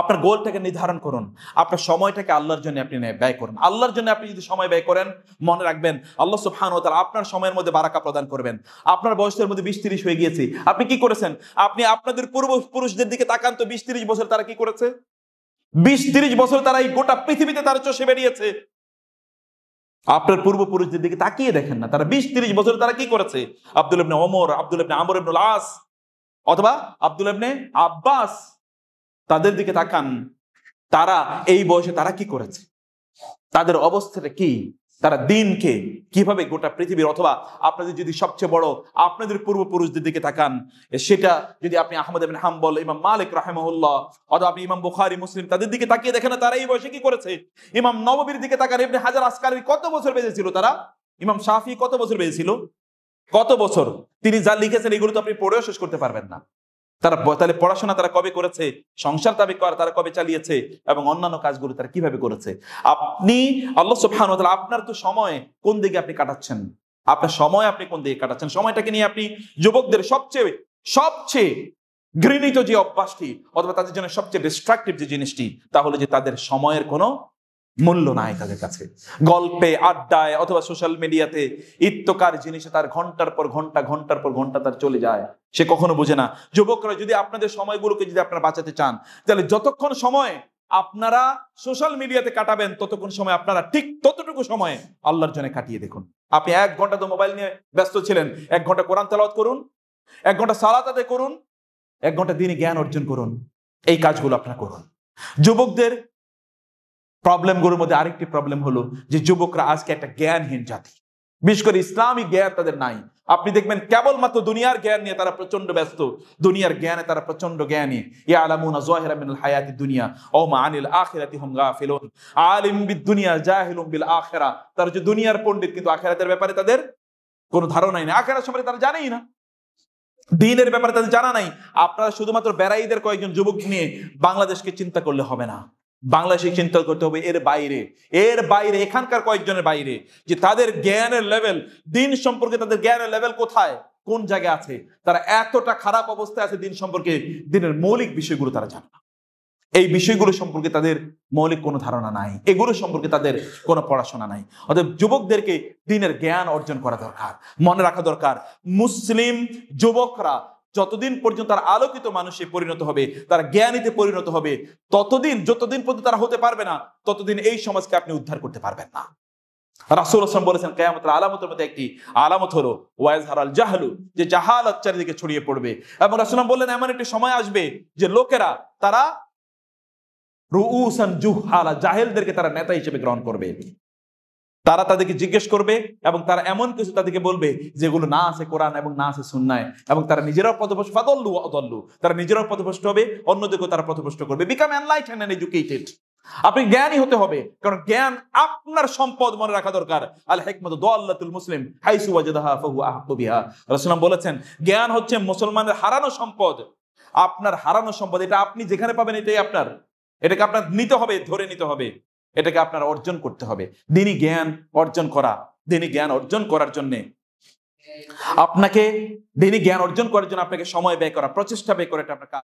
আপনার গোলটাকে নির্ধারণ করুন, আপনার সময়টাকে আল্লাহর জন্য আপনি ব্যয় করুন। আল্লাহর জন্য আপনি যদি সময় ব্যয় করেন, মনে রাখবেন আল্লাহ সুবহানাহু ওয়া তাআলা আপনার সময়ের মধ্যে বারাকা প্রদান করবেন। আপনার বয়সের মধ্যে 20-30 হয়ে গিয়েছে, আপনি কি করেছেন? আপনি আপনাদের পূর্বপুরুষদের দিকে তাকান তো, 20-30 বছর তারা কি করেছে? 20-30 বছর তারা এই গোটা পৃথিবীতে তারা চষে বেরিয়েছে। আপনার পূর্বপুরুষদের দিকে তাকিয়ে দেখেন না, তারা 20-30 বছর তারা কি করেছে? আব্দুল ইবনে ওমর, আব্দুল ইবনে আমর ইবনুল আস, অথবা আব্দুল ইবনে আব্বাস, তাদের দিকে তাকান, তারা এই বয়সে তারা কি করেছে, তাদের অবস্থাটা কি, তারা দিনকে কিভাবে গোটা পৃথিবীর, অথবা আপনাদের যদি সবচেয়ে বড় আপনাদের পূর্বপুরুষদের দিকে তাকান, সেটা যদি আপনি আহমদ ইবনে হাম্বল, ইমাম মালিক রাহিমাহুল্লাহ, অথবা আপনি ইমাম বুখারী, মুসলিম, তাদের দিকে তাকিয়ে দেখেন না তারা এই বয়সে কি করেছে। ইমাম নববীর দিকে তাকান, ইবনে হাজার আসকারী কত বছর বেঁচেছিল তারা, ইমাম শাফি কত বছর বেঁচেছিল, কত বছর, তিনি যা লিখেছেন এগুলো তো আপনি পড়েও শেষ করতে পারবেন না। তারা তাহলে পড়াশোনা তারা কবে করেছে, সংসার তারা কবে চালিয়েছে, এবং অন্যান্য কাজগুলো তারা কিভাবে করেছে। আপনি আল্লাহ সুবহানাহু ওয়া তাআলা, আপনার তো সময় কোন দিকে আপনি কাটাচ্ছেন, আপনার সময় আপনি কোন দিকে কাটাচ্ছেন, সময়টাকে নিয়ে আপনি যুবকদের সবচেয়ে সবচেয়ে ঘৃণিত যে অভ্যাসটি, অথবা তাদের জন্য সবচেয়ে ডিস্ট্রাকটিভ যে জিনিসটি, তাহলে যে তাদের সময়ের কোনো মূল্য নাই তাদের কাছে। গল্পে, আড্ডায়, অথবা সোশ্যাল মিডিয়াতে ইত্যকার জিনিসে তার ঘন্টার পর ঘন্টা তার চলে যায়, সে কখনো বোঝে না। যুবকরা, যদি আপনাদের সময়গুলোকে যদি আপনারা বাঁচাতে চান, তাহলে যতক্ষণ সময় আপনারা সোশ্যাল মিডিয়াতে কাটাবেন, ততক্ষণ সময় আপনারা ঠিক ততটুকু সময় আল্লাহর জন্য কাটিয়ে দেখুন। আপনি 1 ঘন্টা তো মোবাইল নিয়ে ব্যস্ত ছিলেন, 1 ঘন্টা কোরআন তেলাওয়াত করুন, 1 ঘন্টা সালাত আদায় করুন, 1 ঘন্টা দ্বীনি জ্ঞান অর্জন করুন। এই কাজগুলো আপনারা করুন। যুবকদের প্রবলেমগুলোর মধ্যে আরেকটি প্রবলেম হলো যে যুবকরা আজকে একটা জ্ঞানহীন জাতি, বিশেষ করে ইসলামিক জ্ঞান তাদের নাই। আপনি দেখবেন কেবলমাত্র দুনিয়ার জ্ঞান নিয়ে তারা প্রচন্ড ব্যস্ত, দুনিয়ার জ্ঞানে তারা প্রচন্ড জ্ঞানী। ইয়ালামুনা যাহিরাম মিনাল হায়াতিদ দুনিয়া ওয়া মা আনিল আখিরাতি হুম গাফিলুন। আলিম বিদ দুনিয়া জাহিলুম বিল আখিরা। তারা যে দুনিয়ার পণ্ডিত, কিন্তু আখিরাতের ব্যাপারে তাদের কোনো ধারণাই নেই, আখিরাত সম্পর্কে তারা জানেই না, দ্বীনের ব্যাপারে তাদের জানা নাই। আপনারা শুধুমাত্র বেড়াইদের কয়েকজন যুবক নিয়ে বাংলাদেশকে চিন্তা করলে হবে না, বাংলাদেশে চিন্তা করতে হবে এর বাইরে এখানকার কয়েকজনের বাইরে, যে তাদের জ্ঞানের লেভেল, দিন সম্পর্কে তাদের জ্ঞানের লেভেল কোথায়, কোন জায়গায় আছে। তারা এতটা খারাপ অবস্থায় আছে দিন সম্পর্কে, দিনের মৌলিক বিষয়গুলো তারা জানে না। এই বিষয়গুলো সম্পর্কে তাদের মৌলিক কোনো ধারণা নাই, এগুলো সম্পর্কে তাদের কোনো পড়াশোনা নাই। অতএব যুবকদেরকে দিনের জ্ঞান অর্জন করা দরকার, মনে রাখা দরকার। মুসলিম যুবকরা যতদিন পর্যন্ত তারা আলোকিত মানুষে পরিণত হবে, তারা জ্ঞানীতে পরিণত হবে, যতদিন পর্যন্ত তারা হতে পারবে না, ততদিন এই সমাজকে আপনি উদ্ধার করতে পারবেন না। রাসূল সাল্লাল্লাহু আলাইহি ওয়াসাল্লাম বলেছেন, কিয়ামতের আলামতের মধ্যে একটি আলামত হলো ওয়াজহারাল জাহলু, যে জাহালাত চারিদিকে ছড়িয়ে পড়বে। এবং রাসূল বললেন, এমন একটি সময় আসবে যে লোকেরা তারা রুউসান জুহালা, জাহেলদেরকে তারা নেতা হিসেবে গ্রহণ করবে। তারা তাদেরকে জিজ্ঞেস করবে এবং তারা এমন কিছু তাদেরকে বলবে যেগুলো না আছে কোরআন এবং না আছে সুন্নায়, এবং তারা নিজেরাও পথভ্রষ্ট, ফাদাল্লু ওয়া আদাল্লু, তারা নিজেরাও পথভ্রষ্ট হবে, অন্যদেরকেও তারা পথভ্রষ্ট করবে। Become enlightened and educated. আপনি জ্ঞানী হতে হবে, কারণ জ্ঞান আপনার সম্পদ, মনে রাখা দরকার। আল হিকমাতু দাল্লাতুল মুসলিম হাইসু ওয়াজাদাহা ফাহু আহqqu বিহা। রাসূলুল্লাহ বলেছেন, জ্ঞান হচ্ছে মুসলমানের হারানো সম্পদ। আপনার হারানো সম্পদ, এটা আপনি যেখানে পাবেন এটাই আপনার, এটাকে আপনার নিতে হবে, ধরে নিতে হবে, এটাকে আপনার অর্জন করতে হবে। দ্বীনি জ্ঞান অর্জন করার জন্য আপনাকে সময় ব্যয় করা, প্রচেষ্টা ব্যয় করা, এটা আপনার কাজ।